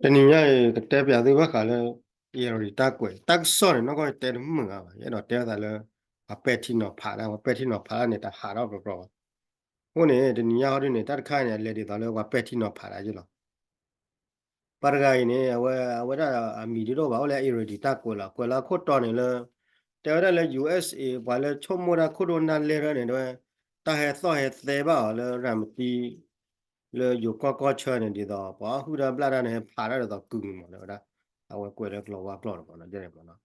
တနည်းရတဲ့ပြသေးဘခါလဲရရီတက်ကွယ်တက်စော်နော်ကတဲမှုငါပါရတော့တဲတာလဲအပက်တီနော်ဖာတာပက်တီနော်ဖာနေတာဟာတော့ပြောဟိုနေတနည်းရတဲ့နေတက်ခိုင်းနေလေဒီတော့လဲကပက်တီနော်ဖာတာကြလို့ပါရဂိုင်းနေအဝဒါအမီဒီတော့ဘာလဲအရီဒီတက်ကွယ်လာခွတ်တော်နေလဲတဲရလဲ USA ဘာလဲချုံမရာခုဒိုနာလဲရနေတော့တာဟဲသောဟဲသေးပါလဲရမ်တီလေယူကောချာနေဒီတော့ဘာဟူဒါပလာတာနေဖာရတော့ကူမှာတော့ဒါအဝဲကွယ်လဲကလောဝါကလောတော့ပေါ့နော်ကြတယ်ပေါ့နော်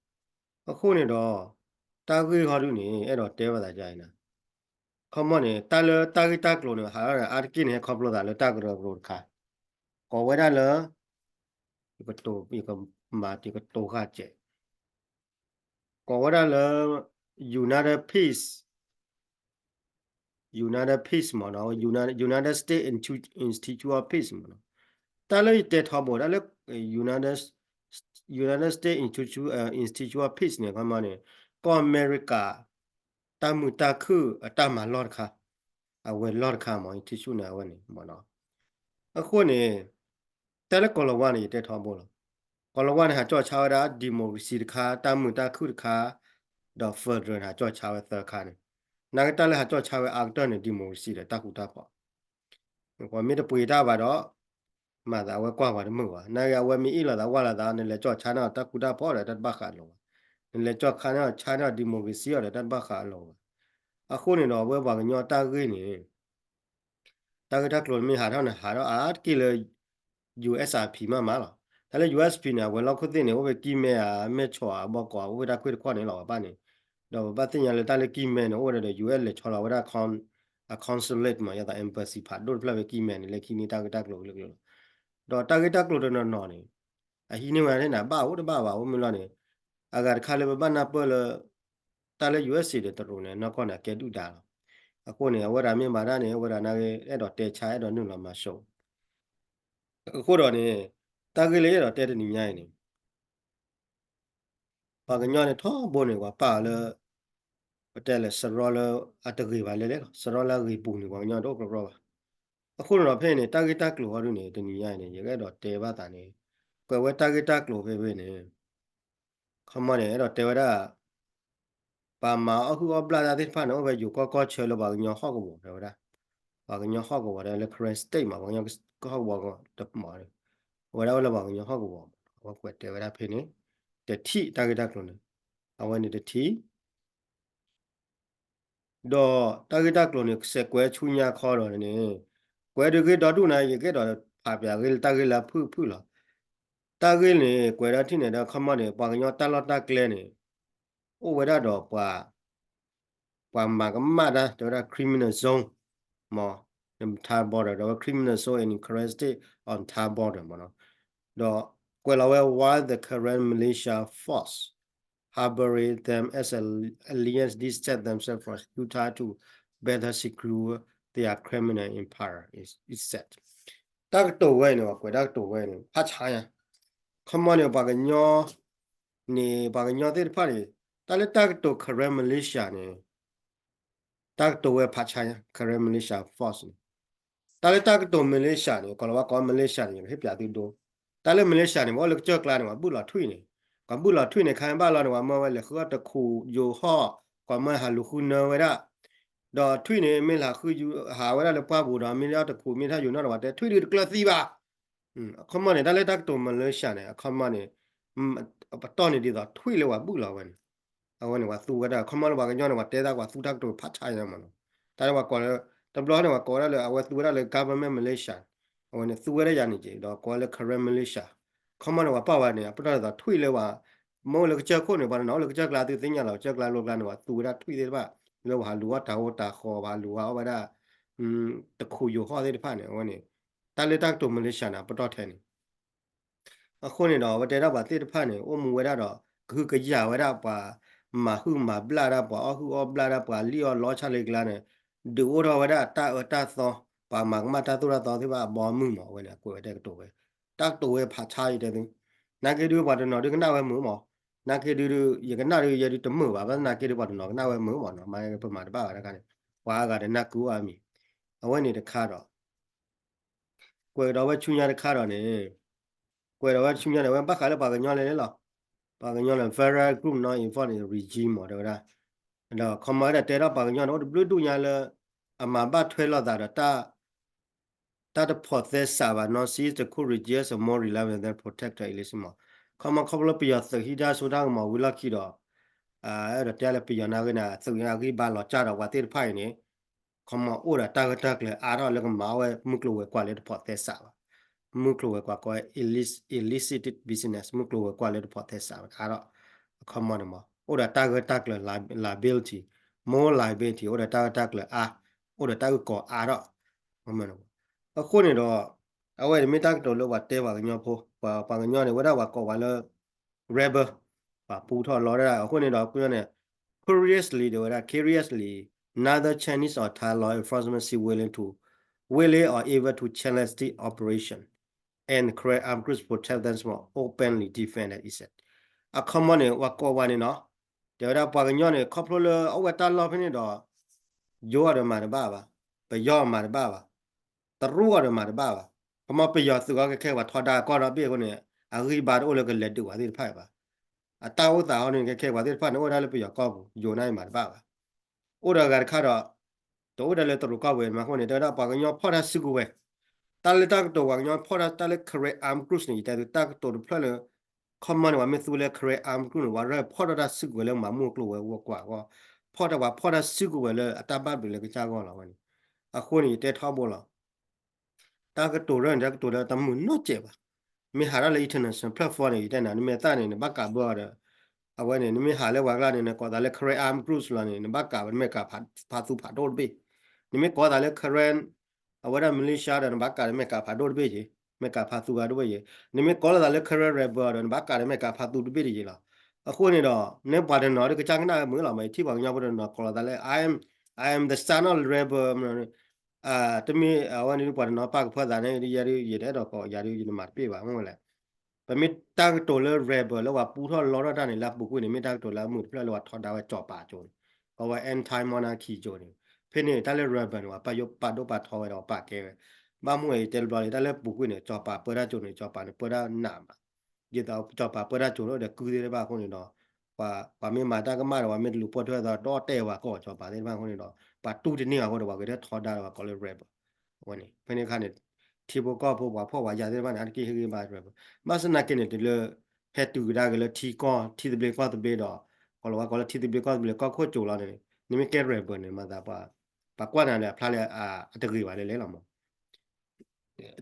အခုနေတော့တာဂီဟာလူနေအဲ့တော့တဲပါတာကြိုင်နာခမနေတာလတာဂီတာကလောနေဟာအာကိနေခပလောတာလတာဂရောဘロခါကောဝဲဒါလဒီကတိုဒီကမာဒီကတိုခါကျဲကောဝဲဒါလ United Peace United Peace မနော် United States Institute of Peace မနော်တာလေတဲထောဘောဒါလေ United United States Institute of Peace เนี่ยကမနေကောအမေရိကတာမူတာခုအတမလော့ခါအဝဲလော့ခါမောင်တီရှုနာဝဲနေမနော်အခုနေတဲလေကောလဝါနေတဲထောဘောလားကောလဝါနေဟာကြောချာဝဒါဒီမိုကရေစီတခါတာမူတာခုတခါတော့ဖက်ဒရယ်ဟာကြောချာဝဲသခါနေနာကတလည်းဟာကြောချာဝဲအာဂတနေဒီမိုကရေစီတဲ့တခုတာပေါ့ကွာမြေတပွေတာပါတော့မှာသာဝဲကွာပါတယ်မှုပါနာရဝဲမီအီလာသာဝါလာသာနဲ့လေကြောချာနာတခုတာပေါ့တယ်တတ်ဘခါလောလေကြောခါနာချာနာဒီမိုကရေစီရတဲ့တတ်ဘခါလောအခုနေတော့ဘဲပါကညောတာကိနေတာကတကလောမီဟာတော့ဟာတော့အာကီလေ USRP မှာလားဒါလေ USP နေဝဲလောက်ခုသိနေဟိုပဲကီမဲမဲချောဘောကွာဝဲတာခွေခွနေလောပါနေတော့ဘာတင်ရလေတာလေကီမဲနော်ဝဲတဲ့ US လေချောလာဝဲတာခွန်a consulate မှာရတာ embassy ဖတ်ဒိုဖလာပဲကီမဲနေလေကီနီတာကတကလောလေတော့တာကတကလောတော့နော်နေအဟိနေဝဲနေနာဘာဟုတ်ဘာဘာဟုတ်မလို့နေအဂါခါလေဘာနာပေါ်လေတာလေ USA တဲ့တော်နေနော်ကောနာကဲတူတာအခုနေဝဲတာမြင်ပါတာနေဝဲတာနာကဲအဲ့တော့တဲချာအဲ့တော့နုလာမှာရှုံအခုတော့နေတာကလေးရတော့တဲတဲ့နေမြိုင်းနေပါကညောနေထောဘုန်နေကွာပါလေတဲလေစရောလအတကြီးပါလေလေစရောလာကြီးပူနေကွာညောတော့ကတော့ပါအခုတော့ဖဲနေတာဂီတာကလိုဟာတို့နေတနေရိုင်းနေရခဲ့တော့တဲပါတာနေကွယ်ဝဲတာဂီတာကလိုပဲနေခမနေအဲ့တော့တဲဝရပါမအခုအပလာတာတိဖာနော်ပဲယူကောချဲလို့ပါညောဟောက်ကောတဲဝရပါကညောဟောက်ကောတယ်လေခရစ်စတိတ်မှာပါညောကောဟောက်ဘောကောတပမာဝရဝလပါညောဟောက်ကောဘောကွယ်တဲဝရဖဲနေတတိတာဂီတာကလိုနေအဝဲနေတတိတော့တာဂီတာကလိုနေစက်ကွဲချူညာခေါ်တော့နေကွဲတကေတော့တူနိုင်ရကေတော့ဖာပြကေတာဂီလာဖူလာတာဂီနေကွဲရတိနေတော့ခမနေပါကညောတာလတာကလဲနေအိုဝရတော့ပွာမကမတာတော့ criminal zone မော Thai border တော့ criminal zone in current state on Thai border မနော်တော့ကွယ်လာဝဲ while the current militia force harboring them as a alliance distant themselves from Utah to better secure their criminal empire is set တကတော့ဝဲနော်ကွယ်တကတော့ဝဲနော်ဖတ်ချာရခမနေပါကညောနေပါကညောတဲ့ဖတ်ရတလည်းတကတော့ current militia နေတကတော့ဝဲဖတ်ချာရ current militia force တာလေတာကတော့မလေးရှာနေကောလဝါကောမလေးရှာနေဟိပြတူတော့တာလေမလေးရှာနေဘောလကြောက်ကလာနေမှာပုလာထွေနေကပုလာထွေနေခိုင်ပါလာနေမှာမဝဲလေခတ်တခုယိုဟောကမဟာလူခုနဝရတော့ထွေနေမင်းလာခုယူဟာဝရလေပွားဘူးတော့မင်းရောက်တခုမင်းထားယူတော့တော့တဲ့ထွေဒီကလစီပါအခမနေတာလေတာကတော့မလေးရှာနေအခမနေပတော်နေဒီတော့ထွေလေဝပုလာဝဲအဝဲနေကသူကတာခမလောပါကညောနေကတဲတာကသူတက်တော့ဖတ်ချရမှာနော်တာတော့ကောတဘလောနေကကောရလေအဝဲသူရလေ government Malaysia အဝဲနေသူရရနေကြတော့ကောလေ current Malaysia ခမလောပါဝနေပတော်တော့ထွေလေဝမောလေချက်ခုနေပါနော်လေချက်ကလာသူသိညာလောက်ချက်ကလာလို့ကလာနေကသူရထွေတယ်ပါလောဟာလူဝတာဟောတာခေါ်ပါလူဟာဝဒတခုယူဟောတဲ့ဖာနေဝဲနေတာလေတက်တော့ Malaysia နာပတော်ထဲနေအခုနေတော့ဝတဲတော့ပါတိတဖာနေအိုမူဝဲတော့ခုကကြဝဲတော့ပါမာဟုမာဘလာရပါအခုအဘလာရပါလီယောလောချလေကလာနေဒူရောဝဒတာတာသောပါမကမတာသူရတော်ဒီပါဘောမှုမောဝဲလေကိုဝဲတဲ့တော့ဝဲတက်တော့ဝဲဖာချာရတဲ့သူနာကေဒူပါတော့ဒီကနာဝဲမှုမောနာကေဒူရကနာရရတမှုပါဗနာကေဒူပါတော့ကနာဝဲမှုမောနော်မိုင်းပမာတပါရကနေဝါကတဲ့နကူအမီအဝဲနေတခါတော့ကိုတော့ဝဲချူညာတခါတော့နေကွ ကွယ်တော့ချင်းရတယ်ဝမ်ပတ်ခါလည်းပါကညောလည်းလောပါကညောလည်း Federal Group နော် inform regime မော်တော့ဒါတော့ command တဲ့တော့ပါကညောတော့ဘလူးတူညာလည်းအမှာပတ်ထွဲလောက်တာတာthe process စာပါနော် sees the cool regius more reliable than protector လေးစမခမခဘလပြရသဟိဒါဆိုတာကမဝလခီတော့အဲ့တော့တဲလည်းပြရနာကနာသုညာကြီးဘာလောကြတော့ဝါတိဖိုင်နေခမအိုရာတာကတက်လေအားတော့လည်းကမာဝဲမှုကလိုဝဲကွာလေ process စာပါမှုကလိုဝဲကွာကွာ illicit business မှုကလိုဝဲကွာလေ process စာပါအားတော့ခမနမအိုရာတာကတက်လေ liability more liability အိုရာတာကတက်လေအိုရာတာကကောအားတော့မမနော်အခုနေတော့အဝဲမိတက်တော်လို့ဝတ်တဲပါကညောဖို့ပါကညောနေဝဒဝါကောဝါလ rebel ပါပူထော်လော်ရအခုနေတော့ပြောနေ curiously တွေဝဒ curiously neither Chinese or Thai law enforcement seem willing or able to challenge the operation and create armed groups protect them from openly defended is it အခမနေဝကောဝါနေနော်တဲ့ရပါကညောနေခေါပလိုအဝဲတလော်ဖနေတော့ယောရမှာပါပယောမှာပါတရူရမှာပါพอมาไปยอดสุก็แค่ว่าทอดาก็เราเบี้ยคนเนี่ยอารีบาโอเลยก็เล็ดดูว่าที่ไพ่ป่ะตาโอตาเนี่ยแค่ว่าที่ไพ่เนี่ยโอ้ได้เลยไปยอดก็อยู่ในหมาบ้าป่ะโอ้ได้การข้าดอตัวได้เลยตัวก็เวรมาคนเนี่ยได้ปากกันยอพอได้สิกูเวตาเลยตาตัวว่ายอพอได้ตาเลยเครอาร์มกรุ๊สนี่แต่ตาตัวเพลเลยคอมมานว่าไม่สู้เลยเครอาร์มกรุ๊สว่าเรื่องพอได้สิกูเลยหมามู่กลัววัวกว่าก็พอได้ว่าพอได้สิกูเลยตาบ้าไปเลยก็จ้าก็แล้ววันนี้คนนี้แต่ท้าบ่ล่ะตาก็ตัวเรื่องจากตัวเราตำมือโน้เจ็บอ่ะมีหาอะไรอินเทอร์เน็ตแพลตฟอร์มนี่แต่นั้นมีตาเนี่ยบักกาบัวเด้อเอาไว้เนี่ยมีหาเลยว่ากันเนี่ยก็ตาเลยเครอาร์มกรุ๊สละเนี่ยบักกาเป็นไม่กาพาสุพาโดดไปนี่ไม่ก็ตาเลยเครนเอาไว้ได้มิลิเชียเด้อบักกาไม่กาพาโดดไปจีไม่กาพาสุพาโดดไปจีนี่ไม่ก็ตาเลยเครเรเบอร์เด้อบักกาไม่กาพาสุดไปจีละအခုနေတော့နေပါတယ်နော်ဒီကချန်ကနာมือเราไม่ที่บางอย่างบ่เนาะก็ตาเลย I am the son of rebel တမီအဝနီပေါ်နော်ပတ်ဖွဲ့တာနေရရတဲ့တော့ကောရရမှာပြေပါမဟုတ်လားပမီတာတိုလရဲဘလဝပူထော်လောရတာနေလာပုကွနေမီတာတိုလာမှုဖလလောထော်တာဝကြောပါကျုံကောဝအန်တိုင်းမိုနာခီကျုံဖိနေတာလဲရဘန်ဝပယပဒိုပါထော်ရောပါကဲမမှုေတယ်ဘလတာလဲပုကွနေကြောပါပရကျုံနေကြောပါနေပရနာမဒီတော့ကြောပါပရကျုံတော့ကူသေးတယ်ပါခုနေတော့ပါမီမာတာကမာတော့မီလူပေါ်ထွက်တော့တဲဝါကောကြောပါသေးပါခုနေတော့ပါတူတနေဟောတော့ပါကဲထော်တာတော့ကောလဲရဘวันนี้เพื่อนข้าเนี่ยที่พวกก็พวกว่าพ่อว่าอยากได้บ้านอะไรกี่เรื่องมาแบบมาสนักกินเนี่ยเลยแพทย์ดูได้ก็เลยที่ก็ที่ตะเบลก็ตะเบลดอกก็เลยว่าก็เลยที่ตะเบลก็ตะเบลก็โคตรจูแล้วเนี่ยนี่ไม่แก้เรื่องเบอร์เนี่ยมาแต่ว่าปากกว้างเนี่ยพลาดเลยตะกี้ว่าเลยหรอมั้ง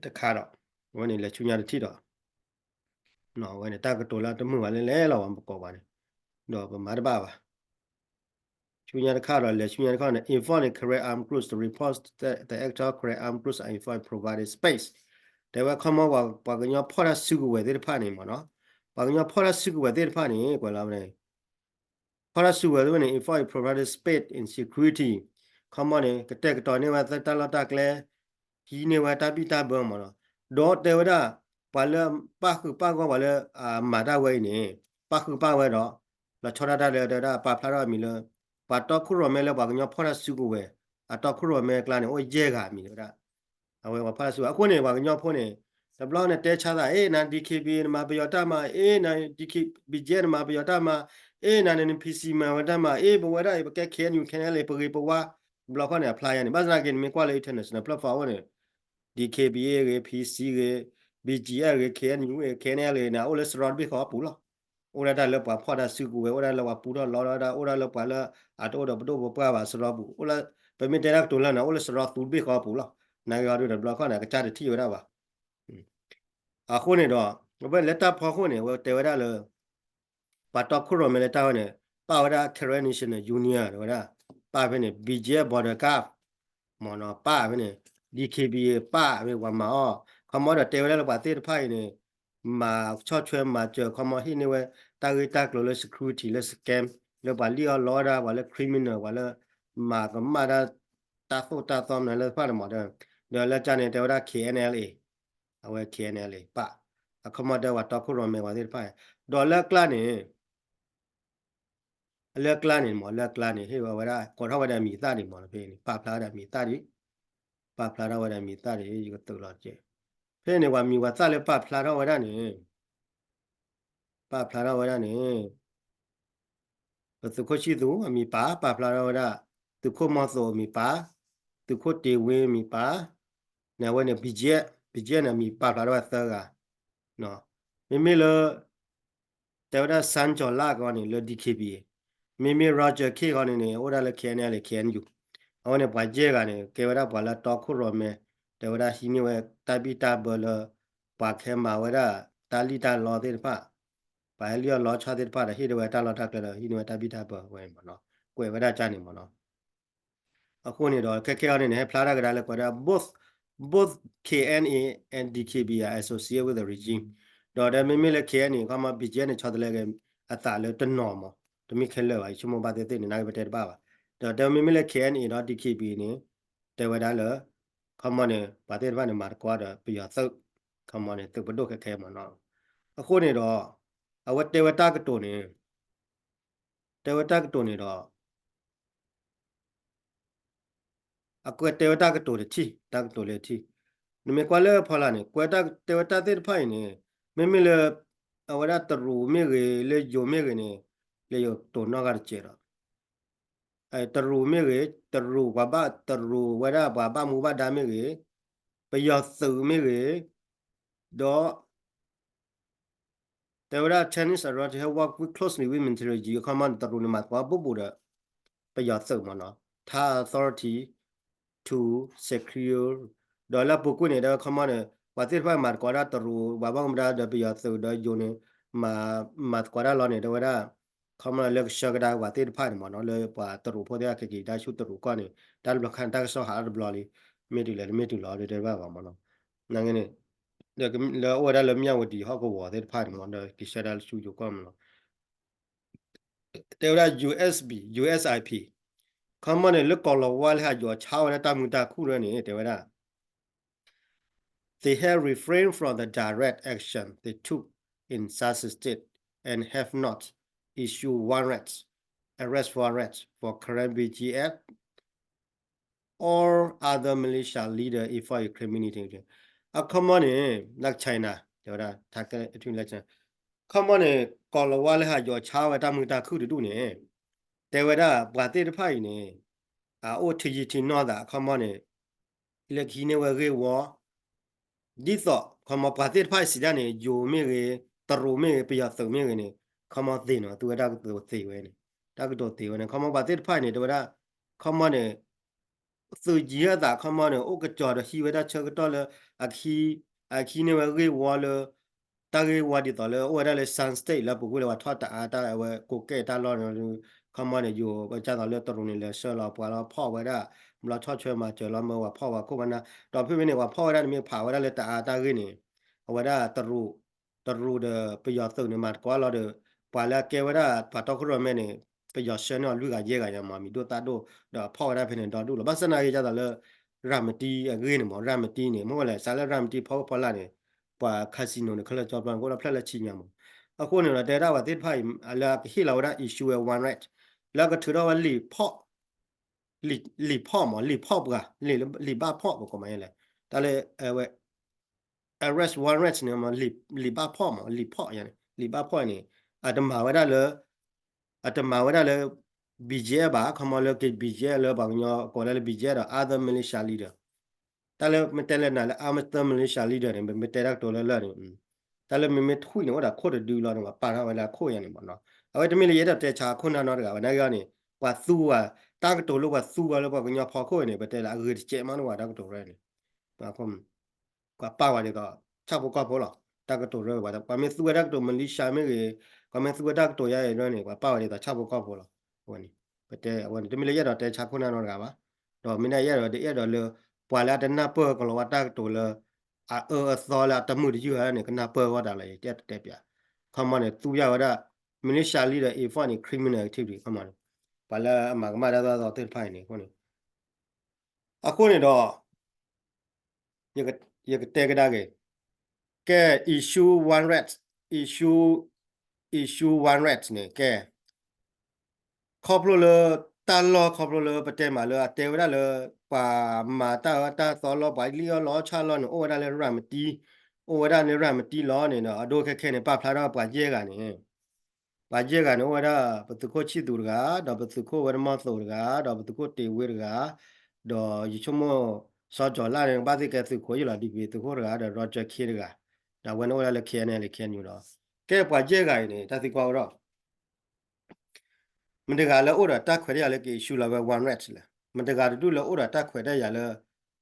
ตะขาดวันนี้เลยชุนยาที่ดอกเนาะวันนี้ตากระตัวแล้วตะมือว่าเลยหรอมั้งประกอบว่าเนี่ยดอกประมาณบ้าว่ะ Junior Carol, Junior Carol, informed career armed groups to report that the actual career armed groups are informed provided space. They were come over, but when you're put a sugar with it, panny, mono. But when you're put a sugar with it, panny, well, put a sugar when informed provided space in security. Come on, take it on never that talatacle. He never tabita burmono. Don't they were Pala Paku Pago, Madaway, Paku Power, La Chorada, Papa Miller. ปัตตอคุโรเมลบอกว่าพอรัสุกุเวอัตตอคุโรเมกลาเนี่ยโอ้ยเย่กามีละเอาไว้ว่าพอรัสุအခုနေบอกว่าพ่อเนี่ยตะบลอเนี่ยเตชาတာนะ DKB มาปยอตมานะ DKB มาปยอตมานะเนี่ย PC มาวัดมาบวได้แกเขียนอยู่แค่นั้นเลยปกติปว่าบล็อกเนี่ย apply เนี่ยบางทีมีกว่าเลย international platform เนี่ย DKB เร PC เร BGR เร KNU เร KNL เลยนะโอ้เลยสรอดไปขอปูหรอโอ้ได้แล้วว่าพอได้ซื้อกูเว้โอ้ได้แล้วว่าปูดรอได้โอ้ได้แล้วว่าละโอ้ดบ่บ่ว่าสรอบุโอ้ละไปมีแต่ละตัวแล้วนะโอ้ละสรอตูบิขอปูละนายก็ดูดบล็อกนะก็จ่าที่อยู่ได้ว่าအခုနေတော့ဘယ်လက်တာဖော်ခုနေဝတေဝရလပတ်တော့ခုရမလက်တာနေပါဝရခရနီရှင်ယူနီယံတော့ပါပဲနေ BJ border cap မော်နော်ပါပဲနေ DKB ပါပဲဝမောခမောတော့တေဝရလပါတေဖိုင်နေมาชอบช่วยมาเจอคอมมอที่นี่เว้ยตากตากโลเลสครูทีเลสแกมแล้วว่าเลี้ยวล้อได้ว่าเลยคริมินอลว่าเลยมาก็มาได้ตาโซตาซอมนั่นเลยพาดหมดเด้อเดี๋ยวแล้วจานเนี่ยเดี๋ยวได้ KNLA เอาไว้ KNLA ป่ะคอมมอได้ว่าตอคุโรเมว่าที่ไปดอลลาร์กล้านี่เลือกกล้านี่หมอเลือกกล้านี่ให้ว่าได้ก่อนเท่าว่าได้มีตาดิหมอเพนี่ป้าพลาได้มีตาดิป้าพลาได้ว่าได้มีตาดิอยู่ก็ตลอดเจเพ่เนี่ยว่ามีว่าตาเลยป้าพลาได้ว่าได้นี่ pa phlara wada ne tu ko chi tu mi pa phlara wada tu ko mo so mi pa tu ko te we mi pa na wa ne bije na mi pa phlara wa sa ga no mi le te wada san jo la ko ne le dkb mi roger k ko ne oda le ken ne le ken yu awon ne ba je ga ne ke wada ba la to khu ro me te wada hi ni we ta bi ta bo le pa khe ma wada ta li ta lo de paပါလျောလောချတဲ့ပါဟိတဝတာလောတာကလဟိနဝတာပိတာပဝဲမနော်ကွယ်ဝဒချနေမနော်အခုနေတော့ခက်ခဲရနေဖလာရကလည်းကွာ both KNA and DKB are associated with the regime တော့ဒါမိမိလည်း KNA ကမှ BJ နဲ့ချတယ်လည်းအတာလည်းတနော်မတမိခဲလဲပါချမပါတဲ့တဲ့နိုင်ပတဲ့ပါပါတော့ဒါမိမိလည်း KNA တော့ DKB နေတဲဝဒါလည်းခမနဲ့ပါတဲ့ဘာနဲ့မာကွာတော့ပြရသုတ်ခမနဲ့သူဘဒုခက်ခဲမနော်အခုနေတော့အဝတေဝတာကတုန်နေတေဝတာကတုန်နေတော့အကွတေဝတာကတုန်ချီတာကတုန်လေချီနမေကွာလေဖလာနေကွတာတေဝတာတဲ့ဖိုင်နေမေမေလေအဝရတရူမေရေလေယိုမေရေနေလေယိုတုန်နာကချေရအဲတရူမေရေတရူဘာဘာတရူဝရဘာဘာမူဘာဒါမေရေပယောစုမေရေတော့ There were Chinese authorities have worked closely with military command Tarun Matwa Bubuda Payathamana, Ta authority to secure Dollar Pukune, the commander, what if I Marquara Taru, Babamra, the Payathu, the June, Matquara Lone, the Vada, Common Lake Shagada, what it Padmon, or the Taru Podiaki, that shoot the Rukani, that Blocanta so hard bloody, middle, the Bavamano. Nangani. le ora le mia wo di ha ko wo de pa mo de ki sha da chu ju ko mo de ra USIP common le ko lo wa le ha jo cha wa ta mu ta khu re ni de ra they have refrained from the direct action they took in such state and have not issued warrants arrest warrants for current BGF or other militia leader if for criminality a common like China de ra ta ke tu le China common ko lo wa le ha jo cha wa ta mu ta khu du ne de wa da ba te de phai ne a o thi thi no da common le ki ne wa ge wo di so common ba te phai si da ne yo me ge ta ro me pe ya so me ge ne common te no tu da tu te we ne ta ko te we ne common ba te phai ne de wa da common ne su ji ya da common ne o ge jo da hi we da che ge to le a ki ne wa ge wo leတာကေဝါဒီတော်လေဝရလေဆန်စတေးလာပုဂ္ဂိုလ်ဝါထွတ်တာတာဝကိုကဲတာလောခမနေယူဘကြတော်လေတော်နေလေဆောလာပွာလာဖောဝရမလာချောချွဲမှာကျော်လာမဝဖောဝကိုကနာတော်ဖိမနေဝဖောဝရမြေဖာဝရလေတာတာကေနေဝရတရူဒပယောသုနေမတ်ကွာလာဒပွာလာကေဝရပတောခရမဲနေပယောရှနောလူကရဲကရမှာမီတို့တာတို့ဖောဝရဖိနေတော်တို့လဘစနာရကြတော်လေရမတီအကေနေမောရမတီနေမောလေဆာလရမတီဖောဖောလာနေป่าคาสิโนเนี่ยเขาเลยจอดบังก็เราพลาดละชิญามอะคนเนี่ยแต่ว่าติดไพ่อะไรที่เราได้ issue one right แล้วก็ถือว่าหลีพ่อหลีพ่อหมอหลีพ่อปะหลีบ้าพ่อปะก็ไม่เลยแต่เลยarrest warrant เนี่ยมันหลีบ้าพ่อหมอหลีพ่ออย่างนี้หลีบ้าพ่อนี่อาตมาว่าได้เลยอาตมาว่าได้เลย BJ บ้าเขามาเลยกิ BJ เลยบางอย่างก็เลย BJ เรา other militia leaderแต่เลยไม่แต่เลยนะเลยother militia leader เนี่ยไม่แต่ละตัวเลยเนี่ยแต่เลยไม่ทุยเนี่ยว่าโคตรดูแล้วเนี่ยว่าปาราเวลาโคอย่างนี้มันเนาะเอาไว้ที่มีเลยเดี๋ยวชาคนนั้นเนาะเดี๋ยววันนี้ก็นี่ว่าสู้อ่ะตั้งตัวลูกว่าสู้อ่ะแล้วว่าเป็นยาพอโคเนี่ยไปแต่ละเออเจ๊มันว่าตั้งตัวเลยว่าผมก็ป้าว่าเดี๋ยวก็ชอบก็พอหรอกตั้งตัวเลยว่าแต่ความไม่สู้ตั้งตัวมันลิชาไม่เลยความไม่สู้ตั้งตัวใหญ่ด้วยเนี่ยว่าป้าว่าเดี๋ยวก็ชอบก็พอหรอกวันนี้ไปแต่วันที่มีเลยเดี๋ยวชาคนนั้นเนาะว่าเดี๋ยวไม่ได้เดี๋ยวเลยปล่อยแล้วแต่หน้าเปิดก็เราว่าตั้งตัวเลยซอละตะมือที่อยู่เนี่ยก็น่าเปิดว่าอะไรเด็ดเปียคำมันเนี่ยตู้ยาวว่ามินิชาลีเอฟอนนี่ criminal activity คำมันปะละมาได้ต่อติดไพ่นี่คนนี้အခုနေတော့ရကတဲကဒါကဲ issue one rat issue one rat เนี่ยแกครอบเลยตาลอครอบเลยประเทศมาเลยเตวได้เลยป่ามาตาซอลอไปเลี้ยวล้อชาลอนโอ้ได้เลยรามตี我那你让么地老呢？啊，都看看呢，把他那把接个呢，把接个呢，我那不是过去读个，那不是过我的妈做个，那不是过地位个，那一什么少着拉人把这个是可以了，里边都过个，那让着开个，那我那我来开呢，来开牛了，该把接个呢，他是搞了。มันเดกาละโอระตาขวดยาละกิชูละเววันเรทละมันเดกาดูละโอระตาขวดยาละ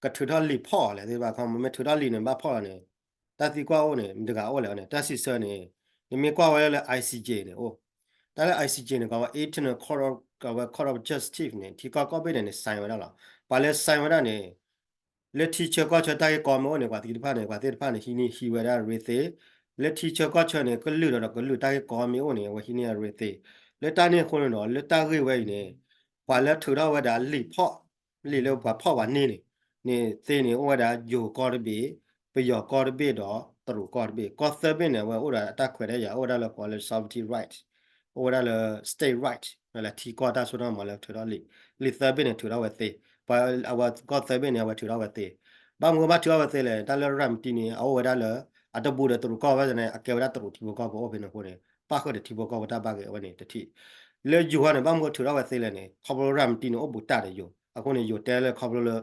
กะถุทอลีพ่อละที่ว่าเขามันถุทอลีเนี่ยบ่พ่อเนี่ยตาสิกว่าโอเนี่ยมันเดกาโอแล้วเนี่ยตาสิเซเนี่ยนี่มีกว่าไว้ละ ICJ เนี่ยโอ้แต่ละ ICJ เนี่ยก็ว่า Internal Court of ก็ว่า Court of Justice เนี่ยที่ก็ไปเนี่ยไซน์ไว้แล้วล่ะปาเลไซน์ไว้แล้วเนี่ยလက်ထီချကောချတိုင်ကောမောနေကွာဒီဖာနေကွာတဲ့ဖာနေဟီနီဟီဝရရေသေးလက်ထီချကောချနေကလူတော့ကလူတိုင်ကောမေောနေဝဟီနီရေသေးလက်တာနေခွန်းတော့လက်တာရေဝဲနေဘာလက်ထူတော့ဝဒါလီဖော့လီလောဘာဖော့ဝနေနေသေးနေဝဒါဂျိုကောရဘီပယောကောရဘီတော့တရူကောရဘီကောသဘင်းနေဝဥဒါအတက်ခွဲတဲ့ရဥဒါလောကောလေ sovereignty right ဥဒါလေ state right လာတီကောတာဆိုတော့မလဲထူတော့လီသဘင်းနေထူတော့ဝဲသေးပါအဝကောသဘင်းနေဝထူတော့ဝဲသေးဘာမမထူတော့ဝဲသေးလေတလရမ်တီနေအဝဒါလေအတဘူတဲ့တရူကောဝဲနေအကေဝဒါတရူတီဘောကောဘောဘင်းနေကိုနေပါခတဲ့တီဘောကောဝတာပါကေဝနေတတိလေယူဟာနေဘာမထူတော့ဝဲသေးလေနေခေါပလိုရမ်တီနေအဘူတာတယ်ယူအခုနေယူတဲလေခေါပလိုလေ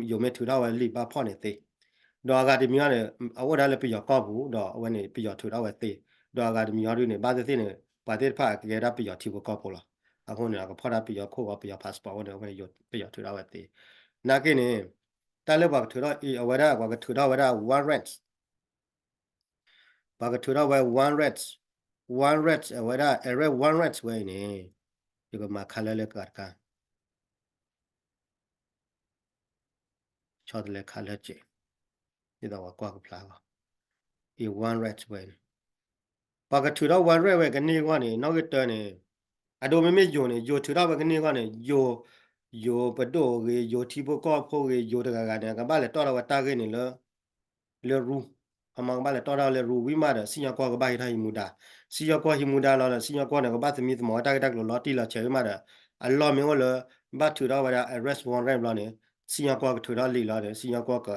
ယူမဲထူတော့ဝဲလီပါဖော့နေသေးတော့ကဒီမျိုးနဲ့အဝဒါလေပြရကောဘူးတော့ဝဲနေပြရထူတော့ဝဲသေးတော့ကဒီမျိုးတွေနေဘာသေးနေဘာသေးဖာကေဒါပြရတီဘောကောပိုလားအခုနေကဖော်တာပြရခိုးပါပြရ passport ဝဲနေဝဲယူပြရထူတော့ဝဲသေးနာကိနေတလည်းဘာထူတော့အဝဒါဘာထူတော့ဝဲဒါ one rent ဘာထူတော့ဝဲ one rent ဝဲဒါ array one rent ဝဲနေဒီကမှာခလဲလဲကတ်ကချော်တယ်ခလဲချေဒီတော့ကွာကဖလာပါဒီ one rent ဝဲဘာထူတော့ one rent ဝဲကနေကနေနောက်ကတော့နေအဒိုမမေယိုနေယိုထူတော့ဝဲကနေကနေယိုပဒိုရေယိုတီဘကောဖိုရေယိုတကကနေကဘာလဲတော့တော့တာကနေလောလေရူအမောင်ဘာလဲတော်တော်လေရူဝိမာတဲ့စီယကောကဘာဟိထိုင်မူတာစီယကောဟိမူတာလောစီယကောနဲ့ကဘာသမီသမောတာကတက်လောတီလာချေမာတဲ့အလောမေောလဘာထူတော့ဝရ arrest warrant လောနေစီယကောကထူတော့လီလာတဲ့စီယကောက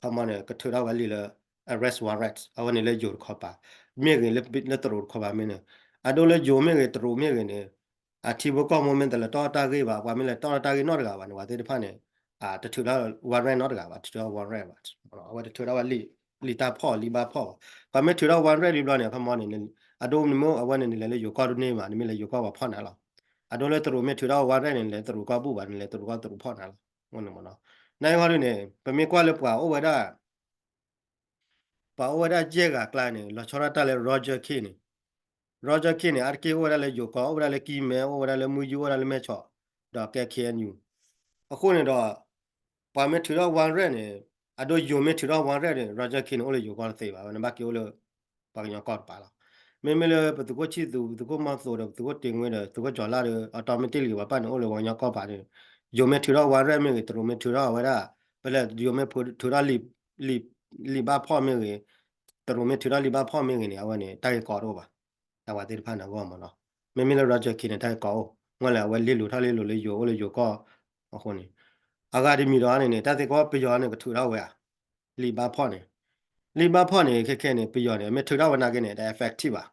ဖမနဲ့ကထူတော့ဝလီလာ arrest warrant အဝနေလေဂျိုခေါ်ပါမြေကလေလက်တရခေါ်ပါမင်းအဒိုလေဂျိုမြေကတရမြေကနေအတီဘကောမမန်တလတော်တာကေပါကွာမင်းလေတော်တာကေနော်တကပါနဝတဲ့တဖာနေတထူတော့ warrant နော်တကပါထူတော့ warrant ပါအဝတထူတော့လီလီတာဖော့လီဘာဖော့ဘာမဲထူတော့100လီဘလနေဖမောနေအဒိုမမောအဝနေလေလေယောကောဒနေမှာနေလေယောကောပါဖော့နာလားအဒိုလေတရမဲထူတော့100နေလေတရကောပူပါနေလေတရကောတရဖော့နာလားမနမနော်နိုင်ဟောနေပမေကွာလေပွာဩဝဒါပါဩဝဒါဂျေကကလာနေလောချောရတာလေရောဂျာခီနေရောဂျာခီနေအာကေဝဒါလေယောကောဝဒါလေကီမဲဝဒါလေမူယူဝဒါလေမဲချောတော့ကဲခဲနူအခုနေတော့ပါမဲထူတော့100နေအဒိုယိုမဲထူတော့100နေရောဂျာခီနေအိုလေယောကောသေပါနမကေအိုလေပါညောကောပါလားမေမေလေပတူကိုချီတူကိုမဆိုတော့တူကိုတင်ဝင်တယ်တူကိုကြော်လာတယ်အော်တိုမက်တစ်လီပါပန်အိုလေဝညောကောပါတယ်ယိုမဲထူတော့100မဲတူမဲထူတော့ဝဒါဘလက်ယိုမဲထူတော့လီဘာဖော့မဲတူမဲထူတော့လီဘာဖော့မဲနေအဝနေတိုက်ကောတော့ပါအဝတိဖာနာကောမနော်မေမေလေရောဂျာခီနေတိုက်ကောငွက်လာဝဲလီလူထားလေးလူလေးယိုအိုလေယိုကောအခုနေအဂါဒီမီတော့အနေနဲ့တတဲ့ကောပြောနေကထူတော့ဝဲလီဘာဖော့နေလီဘာဖော့နေခက်ခဲနေပြောနေမေထူတော့ဝနာကနေတဲ့ effective ပါ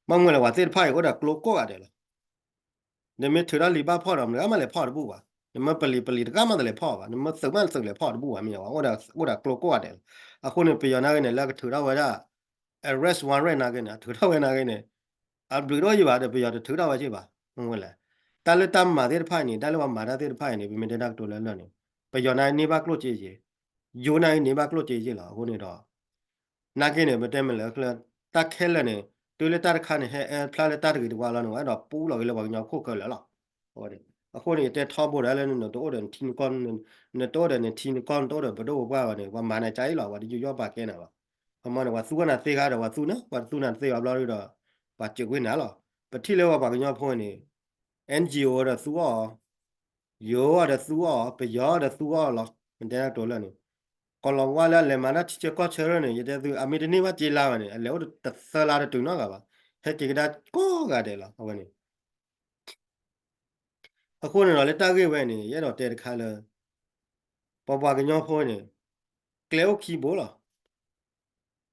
မငွက်လာဝတဲ့ဖိုင်ကိုဒါကလိုကောရတယ်နေမေထူတော့လီဘာဖော့တော့မလားမလဲဖော့တော့ဘူးပါနမပလီတကမှလည်းဖော့ပါနမစမန်စလေဖော့ဘူးပါမြေဟောဒါကလိုကောရတယ်အခုနေပြောနာကနေလက်ထူတော့ဝဲ arrest warrant နာကနေထူတော့ဝဲနာကနေအဘီရောရပါတယ်ပြောထူတော့ဝဲရှိပါငွက်လာတလတမ်းမာတဲ့ဖိုင်နေတလဝမာတဲ့ဖိုင်နေဘီမတဲ့တော့လဲလဲနေပြောနာနေပါကလို့ကြည့်ကြီးယိုနိုင်နေပါကလို့ကြည့်ကြီးလားအခုနေတော့နာကင်းနေမတဲမလဲခလတက်ခဲလဲနေတူလက်တက်ခါနေဟဲဖလာလက်တက်ကြီးတကွာလာနော်တော့ပူးလော်လေဘာညောခုတ်ကလဲလားဟောတယ်အခုနေတဲ့ထောပေါ်တယ်လည်းနော်တော့တယ်ထင်းကွန်နေတော့တယ်နေထင်းကွန်တော့တယ်ဘတော့ဘာပါနေကွာမာနေကြိုင်လာကွာဒီရောပါကဲနေပါအမနော်ကွာသူကနာသေကားတော့ကွာသူနော်ကွာသူနာသေပါလို့တော့ပါကြွေးနာလားပတိလဲဘာညောဖွင့်နေ NGO တော့သူရောရတယ်သူရောပရောတယ်သူရောလားမတဲ့တော့လဲနေကလောဝါလာလေမနာချေကောချရနေရတဲ့သူအမီတနေမကြေလာနေအလဲတသလာတူနော်ကပါဟဲ့ကေကဒါကောကတယ်လားဟုတ်ကနေအခုနေတော့လေတာကေဝဲနေရတော့တဲတခါလဲပေါ်ပွားကညောဖိုးနေကလဲခီဘိုးလား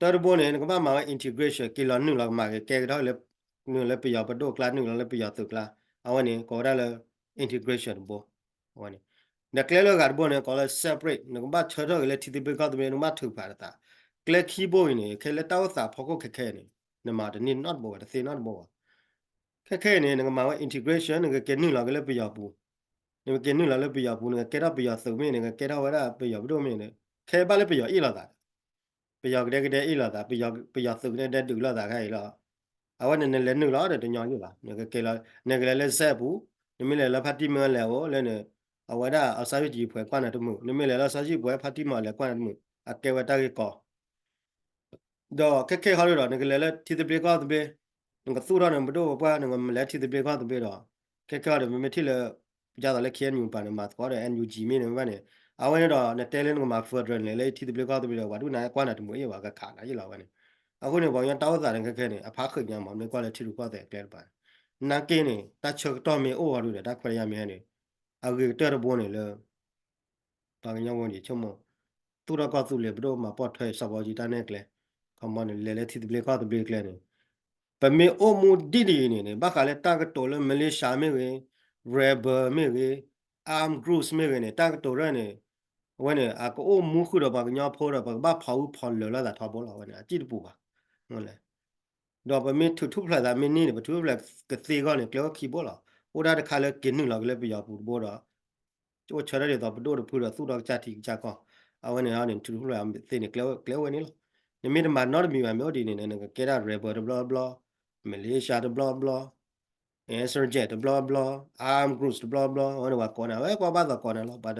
ตัวบนเนี่ยก็มา integration กิโลนึงเรามาแกก็ได้เลยนึงเลยไปยาวไปดูกลานึงเลยไปยาวตึกละเอาวันนี้ก็ได้เลย integration บ่วันนี้นักเรียนเราการบ่เนี่ยก็เลย separate นึกว่าเชื่อเราเลยที่ที่ไปก็ตัวนึกว่าถูกผ่านตาเกลคีย์บอร์ดเนี่ยแค่เล่นตัวสาพก็แค่เนี่ยนึกมาแต่นี่ not บ่แต่ say not บ่แค่เนี่ยนึกมาว่า integration นึกแค่นึงเราก็เลยไปยาวปุ๊นึกแค่นึงเราเลยไปยาวปุ๊นึกแค่เราไปยาวสึกไม่นึกแค่เราว่าไปยาวดูไม่นึกแค่บ้านเลยไปยาวอีหลอด bây giờ cái ý là bây giờ tự nên đến được là cái là àวันนี้เล่นนึกแล้วเดี๋ยวย้อนอยู่ละเนี่ยก็เลยเนี่ยก็เลยเล่นเสพปุ๊เนี่ยไม่เลยแล้วพัดที่มาแล้วเล่นเนี่ยเอาไว้ได้เอาสายจีบเพื่อนกวนตัวมือเนี่ยไม่เลยแล้วสายจีบเพื่อนพัดที่มาแล้วกวนตัวมืออ่ะเก็บไว้ตั้งกี่ก่อดอกแค่เขาเลยดอกเนี่ยก็เลยแล้วที่จะเบรกก็ตัวเบรกเนี่ยก็สู้เราเนี่ยไม่ดูว่าเนี่ยก็ไม่แล้วที่จะเบรกก็ตัวเบรกดอกแค่เขาเดี๋ยวไม่ที่เลยจะต้องเล่นเขียนอยู่ป่ะเนี่ยมาตัวเดี๋ยว NUG ไม่เนี่ยว่าเนี่ยเอาไว้เนี่ยดอกเนี่ยเตะเล่นก็มาฝึกเรียนเลยที่จะเบรกก็ตัวเบรกว่าดูนายกวนตัวมือเอวก็ขาดอะไรอยู่แล้ววันนี้ အခုနေဘောင်ရတောက်စားတယ်ခက်ခဲနေအဖားခိညာမောင်နေကွာလေချီလူကွာတဲ့ကဲပါနာကင်းနေတချောတော်မီအိုဟာလူတဲ့တခွရရမဲနေအခုတဲ့ဘောနေလေဘာကညဝန်ကြီးချုံမသူရကောသူလေဘဒိုမှာပေါ့ထွဲစဘောကြီးတန်းနေကလေခမနလေလေတီတဘလေကောတဘလေကလေနေပမေအိုမူဒီဒီနေဘာကလေတာကတော်လေမလေးရှာမဲဝေရဘမဲဝေအာမ်ဂရုစ်မဲဝေနေတာကတော်ရနေဝနေအကိုမူခုတော့ဘာကညဖောတော့ဘာဖောက်ဖော်လောလာတာထောဘောလာဝနေအကြည့်တပူပါဟုတ်လေတော့ပမေထုဖလာတာမင်းနေပထုဖလာကစီကောနေကလောခီဘောလာဟိုဒါတခါလဲกินนึงလောက်လဲပြရပူဘောတော့ကျိုချရတဲ့တော့ဘဒိုဖူတော့သူတော့ကြတိကြကောအဝနေဟာနေထုဖလာသိနေကလောဝနေလို့နမီမနော်မီမမျိုးဒီနေနေကဲရရဘဘလဘလမလေးရှားဘလဘလinsurgent blah blah armed groups blah blah ဟောတော့ကောနာဝဲကွာပါတော့ကောနာလို့ပါ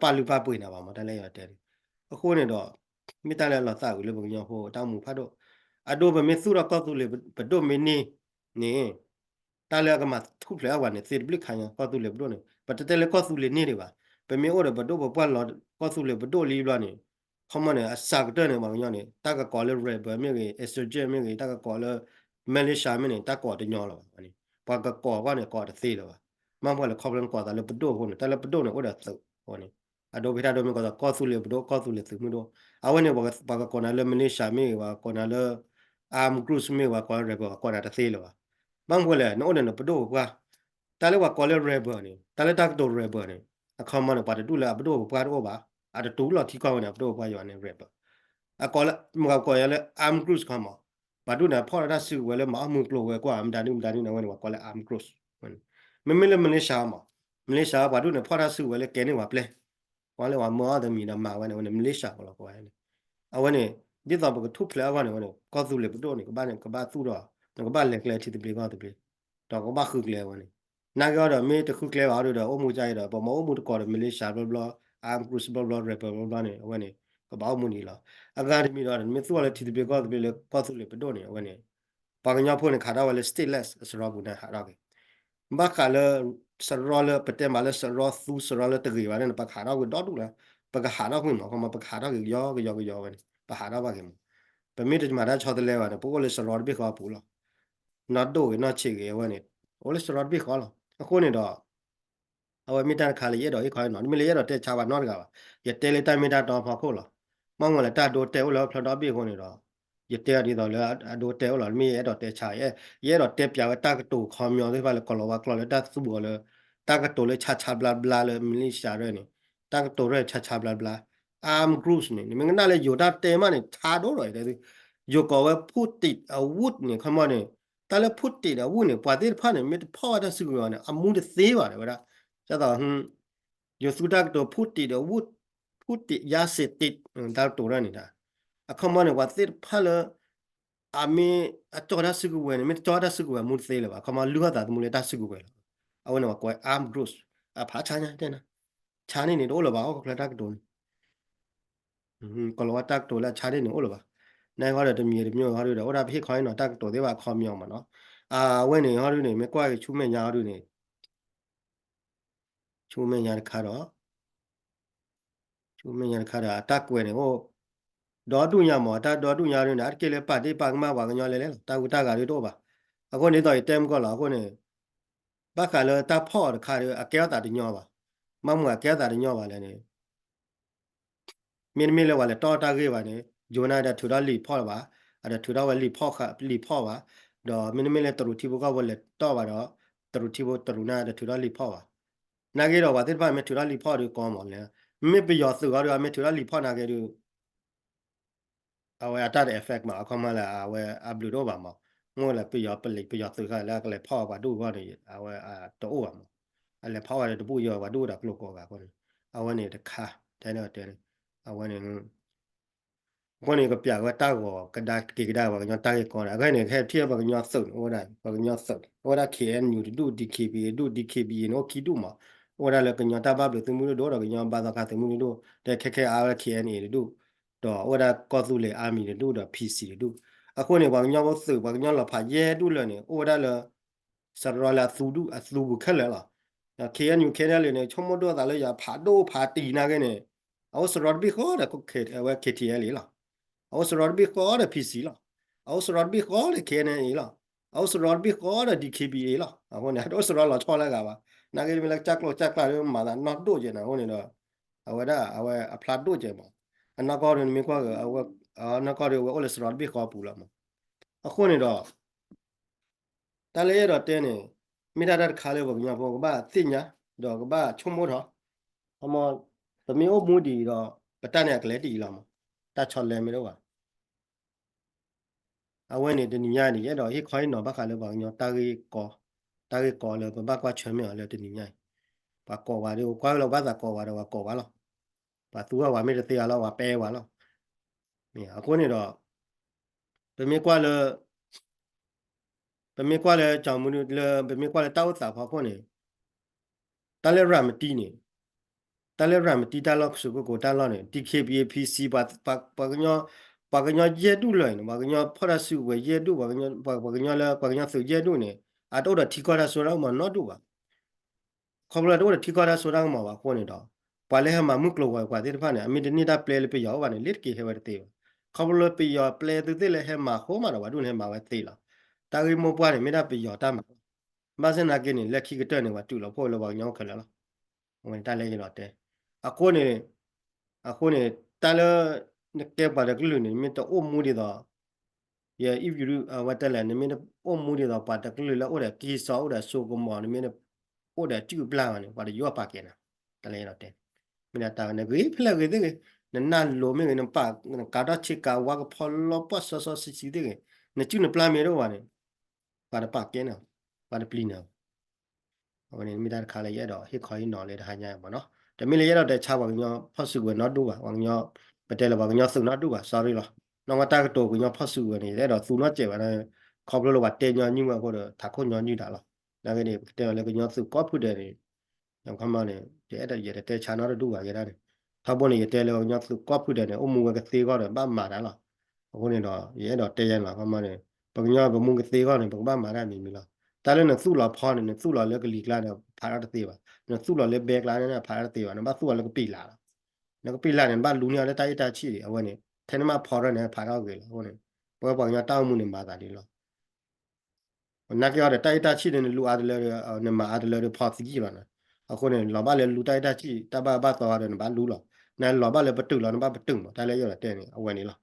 ပါလူပါပွေနာပါမတလဲရတဲ့အခုနေတော့မိတလဲလောသကူလေဘုံညဟိုတောင်းမှုဖတ်တော့အဒိုဘမေစုရကောတူလေဘဒိုမင်းနေတလဲကမထုဖလဲဝါနေစေဘလခိုင်ကောတူလေဘဒိုနေပတတဲလေကောတူလေနေတယ်ပါဘမေဩရဘဒိုဘပွားလောကောတူလေဘဒိုလီလောနေခမနေအစကတဲ့နေမှာညနေတကကောလေရဘမေကြီး estrogen မေကြီးတကကောလေမလေးရှာမနေတကောတညောလောပါနိပါကကောကနေကောတသေးလောပါမမလဲခေါပလန်ကောတာလေဘဒိုဟိုနေတလဲဘဒိုနေဩရသုဟိုနေအဒိုဘေတာဒိုမေကောတူလေဘဒိုကောတူလေသူမတို့အဝနေဘာကကောနာလေမလေးရှာမေဝါကောနာလေ arm cruise မေဝါကောရဘကောနာတသေးလောပါမမလဲနိုနေဘဒိုကွာတလဲဝါကောလေရဘနေတလဲတက်တိုရဘနေအခမနေပါတူလာဘဒိုပွားတော့ပါအတူလောထီကောနေဘဒိုပွားယောနေရဘအကောလေမကောရလေ arm cruise ခမဘာဒုနာဖော်ရတာစုဝဲလေမအမှုကလောဝဲကွာမဒါနိနဝဲကောလေ arm cruise မမလေမလေးရှာမလေးရှာဘာဒုနာဖော်ရစုဝဲလေကဲနေဝပလဲဝါလေဝါမောဒမီနမာဝဲနေမလေးရှာကောလောကွာအဝနေဒီတော့ဘကထုဖလာဝနေဝနေကောသူလေဘဒိုနေကဘာနေကဘာသူတော့ကဘာလက်ကလေချီတပလေကောတပလေတော့ကဘာခုကလေဝနေနာကတော့မေတခုကလေပါတော့အမှုကြိုက်တော့ပမောမှုတကောမလေးရှာဘလဘလအာမ်ကရုစဘလဘလရပဘလနေဝနေကဘာမှုနီလာအကာဒမီတော့မေသူကလည်းချီတပလေကောတပလေကောသူလေဘဒိုနေဝနေပါကညာဖို့နေခါတော့လေ stateless စရောဘူးနေဟာတော့ဘာကလည်းစရောလေပတဲမလည်းစရောသူစရောလေတကြီးပါနေပခါတော့တော့တူလားပကဟာတော့ခွင့်မခမပခါတော့ယောဝနေပဟာတော့ပါခင်ပမေတမှာတော့6တလဲပါပိုးလေစရောဘိခေါ်ပူလားnot do not ချေကေဝနေโอเลสเตอรอลဘိခေါ်လားအခုနေတော့အဝမီတာခါလေရတော့ခေါ်နော်မလေရတော့တဲ့ချပါနော်ကပါရတဲလေတိုင်မီတာတော့ဖော်ခို့လားမောင်းကလည်းတတိုတဲဦးလားဖလတော့ဘိခေါ်နေတော့ရတဲဒီတော့လေအဒိုတဲဦးလားမီရတော့တဲချရဲတော့တဲပြောက်တကတူခေါ်မြော်သေးပါလေကလောဝကလောလေတစုဘောလေတကတူလေချဘလာဘလာလေမလေးရှာရဲနေတကတူရဲချဘလာဘလာ arm groups နေမင်းကလည်းယူတာတဲမနေခြာတော့တယ်ယူကောဝဖုတိအဝုတ်နေခမနေတလည်းဖုတိအဝုတ်နေပွားတဲ့ဖာနေမစ်ဖော်တဲ့စုရောနေအမှုတဲ့သေးပါတယ်ဗျာကျတော့ယူစုတာတော့ဖုတိတဲ့ဝုတ်ဖုတိရစတိတာတူရနေတာအခမနေဝတ်တဲ့ဖာလအမေအတော်ရစုကဝနေမတော်ရစုကဝမှုသေးလေပါခမလူဟာတာမှုလေတစုကဝအဝနေကွယ် arm groups အဖာချာညာတဲ့နာချာနေနေတော့လပါခလတာကတော့ကလောတက်တိုလာချာနေနေလို့ပါနိုင်ခေါ်တဲ့မြေမျိုးဟာတို့တော့ဟိုဒါဖြစ်ခိုင်းတော့တက်တိုသေးပါခေါ်မြောက်မှာနော်ဝင်းနေဟာတို့နေမကွာချူမညာတို့နေချူမညာခါတော့ချူမညာခါတာတက်ကွယ်နေဟိုဒေါ်တူညာမောတက်ဒေါ်တူညာတို့နေအကလေပတ်တိပါကမဝါကညောလေလေတာကူတာကလေးတော့ပါအခုနေတော့တဲမကောလာအခုနေဘခါလေတာဖော့ခါရအကဲတာတညောပါမမကဲတာတညောပါလေနေမင်းမီလေဝါလေတော်တာကေပါနေ Jona da thura li pho ba ada thura wa li pho kha li pho ba do minimum le tru thi bo ka wa le to ba do tru thi bo tru na da thura li pho ba na ge do wa te ba me thura li pho ru ko mo le me pe yo su ga do me thura li pho na ge du awe ata de effect ma akoma la awe ablu do ba ma ngo la pe yo pe li pe yo su ga la ka le pho ba du ba ni awe a to o ba ma ale pho wa de bu yo ba du da klo ko ga ko ni awe ni de kha te no te awe ni วันนี้ก็เปียกว่าตาก็กระดาษกีกระดาษว่าก็ยอตาก็ก่อนก็เนี่ยแค่เทียบว่าก็ยอสุดว่าได้ว่าก็ยอสุดว่าได้เขียนอยู่ดูดีเคบีดูดีเคบีเนาะคิดดูมาว่าได้แล้วก็ยอตาบ้าเปลือกตัวมือดูเราก็ยอบาตาคาตัวมือดูแต่แค่เอาเขียนเองดูดอว่าได้ก็สู้เลยอามีดูดอพีซีดูอะคนเนี่ยว่าก็ยอว่าสึกว่าก็ยอเราพาแย่ดูเลยเนี่ยว่าได้แล้วสรละสูดูอัสลูบุขึ้นเลยล่ะเขียนอยู่แค่นั้นเลยเนี่ยชมดูแต่เลยอย่าพาดูพาตีนะกันเนี่ยเอาสรอดบีเขาแต่ก็เขตว่าเคทีเอเลยล่ะ Ausrod bi khore PC la. Ausrod bi khore KNA la. Ausrod bi khore DKBA la. Ahone ausrod la chola ga ba. Na ge mi la chak la ma da not do je na hone do. Awada awa aplat do je ma. Ana ko rin mi ko ga awa ana ko ri wa ausrod bi kho pu la ma. Ahone do. Ta le do te ne. Mi da da kha le bo nya bo ba tin nya do ga ba chum mo tho. Amo သမီးအမှုဒီတော့ပတတ်နဲ့ကလေးတီလာမှာတတ်ချော်လဲမလို့ပါ အဝဲနေတနီညာနေရတော့ဟိခွိုင်းတော့ဘခါလည်းပါညောတာရီကောလည်းဘကွာချွမ်းမြော်လည်းတနီညာပါကောပါလေကွာလို့ဘာသာကောပါတော့ကောပါလို့ပါသူကဝါမေတသေးရလို့ဝါပဲဝါလို့မြေအခုနေတော့ပမေကွာလည်းကြောင်မလို့ပမေကွာလည်းတောက်တာဖောက်ခွနေတလည်းရမတီးနေတလည်းရမတီးတလောက်စုကိုတလောက်နေ TKBPC ပါကညောရဲတူလဲဘာကညောဖရဆုဝဲရဲတူဘာကညောလဲဘာကညောစုရဲတူနေအတော့ထီကောတာဆိုတော့မနော်တူပါခေါပလာတော့ထီကောတာဆိုတော့မှာပါခေါနေတော့ပါလဲဟမှာမုကလောကွာတဲ့ဖာနေအမီတနေတာပလေလပယောပါနေလစ်ကေဟဲဝတဲ့ခေါပလာပယောပလေတဲ့လေဟမှာဟိုမှာတော့ဘာတို့နေမှာပဲသေးလားတာဂီမောပွားနေမိတာပယောတာမှာမစနာကိနေလက်ခိကတဲ့နေပါတူလို့ဖို့လောပါညောခလဲလားဝင်တလဲရတော့တဲ့အခုနေတလဲကဲပါတဲ့ကလူနေမြတ်တော့အမှုတွေတော့ yeah if you do what the land mean o mu de da pa ta kle la o da ki sa o da so ko mo ni mean o da tu bla ni pa de yo pa ke na ta le no te mina ta ne gri phla ge de na lo me ne pa ka da chi ka wa ko pholo pa so si de ne chu ne pla me ro wa ne pa da pa ke na pa da pli na วันนี้มีด้านคาเลยดอกที่คอยนอนเลยทหารใหญ่บ่เนาะแต่ไม่เลยดอกแต่ชาวบางยอพอสู้นอดูอ่ะบางยอประเทศเราบางยอสู้นอดูอ่ะ sorry หรอน้องว่าตากระโตกยอพอสู้นี่ได้ดอกสู้นอเจ็บนะขอบเราว่าเตยอยิ่งกว่าก็ถ้าคนยอยิ่งได้หรอแล้วก็นี่เตยแล้วก็ยอสู้ก็พูดได้นี่ยังคำมาเนี่ยเดี๋ยวได้เดี๋ยวแต่ชานอดูอ่ะยังได้ถ้าบ่นี่เตยแล้วยอสู้ก็พูดได้เนี่ยมุงก็ตีก็ได้บ้ามาได้หรอคนนี้ดอกยังดอกเตยหรอคำมาเนี่ยบางยอบ่มุงก็ตีก็เนี่ยบ้ามาได้มีหรอ တာလည်းနဲ့သူ့လာဖောင်းနေသူ့လာလည်းကလီကလာနဲ့ဖာရတဲ့သေးပါနော်သူ့လာလည်းဘဲကလာနဲ့ဖာရတဲ့သေးပါနော်ဘာသူ့ကလည်းကပိလာနော်ကပိလာနဲ့ဘာလူညာလည်းတိုက်တာချီတယ်အဝဲနေထဲမှာဖော်ရနဲ့ဖာတော့ကေဟိုနေဘောပေါညာတောင်းမှုနေမှာတာဒီလောနာကြရတဲ့တိုက်တာချီတယ်လူအားတယ်လည်းနေမှာအားတယ်လည်းဖော်စီကြီးလာနော်အခုနေလောဘလည်းလူတိုက်တာချီတဘာဘာတော်ရတယ်ဘာလူလောနဲ့လောဘလည်းပတုလောဘာပတုမတိုင်လည်းရတဲ့နေအဝဲနေလော